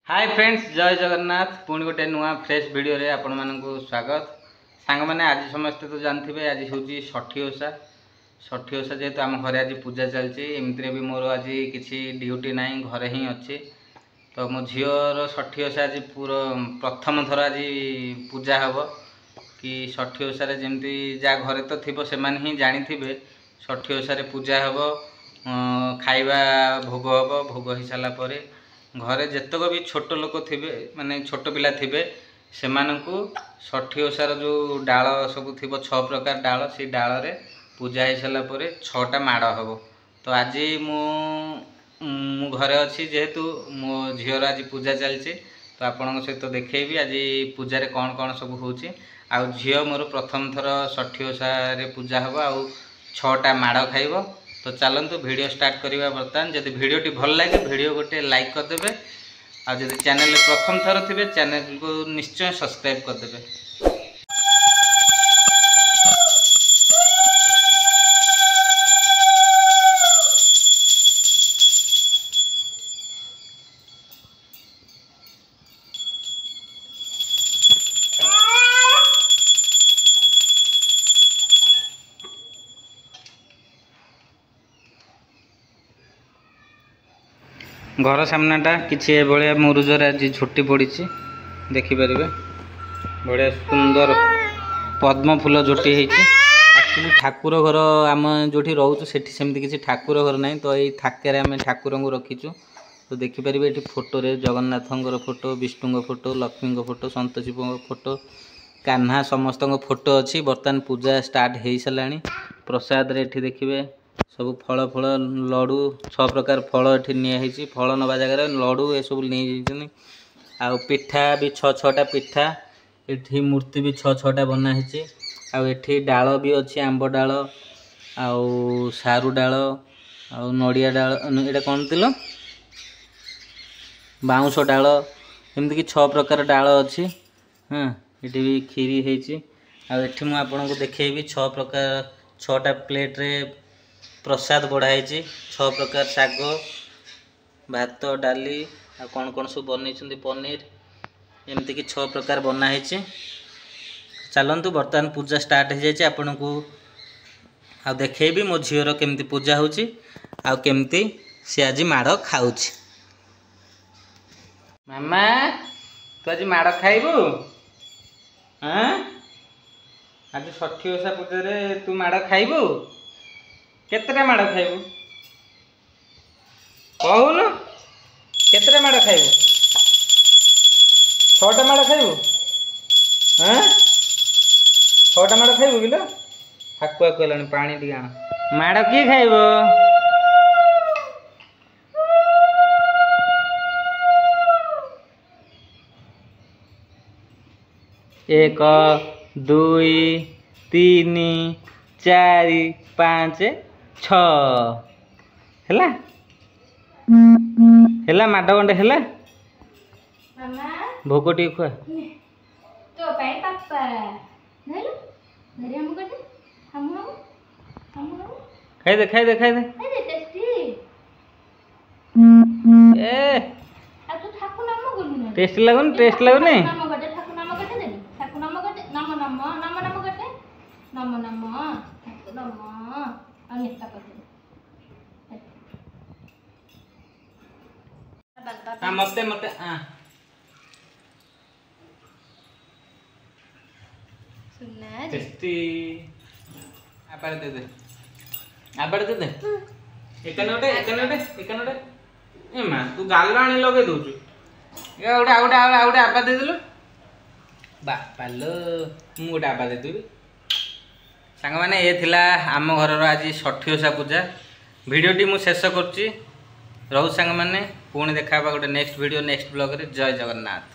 Hi friends, जय जगन्नाथ। पुणी गोटे नुआ फ्रेश वीडियो रे आपण मानकु स्वागत। सांग मैंने आज समस्ते तो जानते आज हूँ षठी ओषा। षठी ओषा जेहेतु आम घर आज पूजा चलती, एमती भी मोर आज किसी ड्यूटी ना, घरे ही अच्छी। तो मो झीर षठी ओषा आज पूरा प्रथम थर आज पूजा हम कि षठी ओषा जमी जहाँ घरे तो थी से ही जानी षठी ओषा पूजा हम, खाइबा भोग हम। भोग हो सारापर घरे जितक भी छोट लोक थे माने छोट पिला थे से षठी ओषार जो डाल सब थी 6 प्रकार डाल से डाल रे पूजा हो सारापर 6टा माड़ हम। तो आज मु घरे अच्छी जेहेतु मो झीर आज पूजा चलती, तो आपण सहित देखी आज पूजा कौन कौन सब हो। झी मोर प्रथम थर षठी ओषा पूजा हम, आउ 6टा माड़ खाइब। तो चलतु वीडियो स्टार्ट करवा। बर्तमान जब वीडियोटी भल लगे वीडियो गोटे लाइक करदे, और जब चैनल प्रथम थर थे चैनल को निश्चय सब्सक्राइब करदे। घर सामनाटा किसी भाया मुरुजर आज झुटी पड़ी देखिपारे। बढ़िया सुंदर पद्म फूल झुटी एक्चुअली ठाकुर घर आम जो रोचु सेमती किसी ठाकुर घर ना, तो ये थाके आम ठाकुर को रखीचु। तो देखिपारे ये फोटो रे Jagannath photo, Vishnu photo, Lakshmi photo, Santoshi photo, Kanha समस्त फोटो अच्छी। बर्तमान पूजा स्टार्ट हो सारा। प्रसाद रे देखिए सब फल फल लडू 6 प्रकार फल ये नियाई। फल नवा जगह लडू ये सब नहीं। आउ पिठा भी 6-6टा पिठा। ये मूर्ति भी 6-6टा बनाई। आठी डाल भी अच्छी, आंब डाल, आउ सारू डाल, आउ नड़िया डाल, ये कौन तिल बाउंश डाल, एमती कि 6 प्रकार डाल अच्छी। हाँ, ये भी खीरी होती। आठी मुझे देखी 6 प्रकार 6टा प्लेट रे प्रसाद बढ़ाई। 6 प्रकार शाग, भात, डाली, आ कौन कौन सब बन पनीर, एमती कि 6 प्रकार बनाई। चलतु बर्तमान पूजा स्टार्ट हो जाए। आपन को आ देखेबी मो झीर केमती पूजा होची, आ केमती से आज माड़ खाऊ। मामा तू आज माड़ खाइबू? हाँ, आज षठी ओषा पूजा रे तू माड़ खाइबू? केतटा माड़ खाइबू कहून? केतटा माड़ खाइबू? 6टा माड़ खाइबू? हाँ, 6टा माड़ खाइबू किलो? हाकुआ कहलानी पानी टी आण। माड़ किए खाइब? 1 2 3 4 5 6 हैला हैला माड गंडे हैला। मामा भोग टी खुआ तो पाई पापा नलो नरे हम करते हम खाई दे खाई दे खाई दे। अरे टेस्टी ए आ तू ठाकुर नाम बोलू ना। टेस्ट लागुन? टेस्ट लागुनी? नाम करते ठाकुर नाम करते दे। ठाकुर नाम करते नाम करते नाम ठाकुर नाम अनिता करते। हां मते मते हां सुनना टेस्टी। आपार दे दे, आपार दे दे। एकनोटे ए मां तू गाल आनी लगे दउछु। ए ओडा ओडा ओडा आपा दे देलु। बापा लो मु गोटे आपा दे देबी। सांग माने ये थिला आम घर आज षठी ओषा पूजा। वीडियोटी मु शेष करछि। रहु सांग माने पुणी देखा गोटे नेक्स्ट वीडियो नेक्स्ट ब्लॉग रे। जय जगन्नाथ।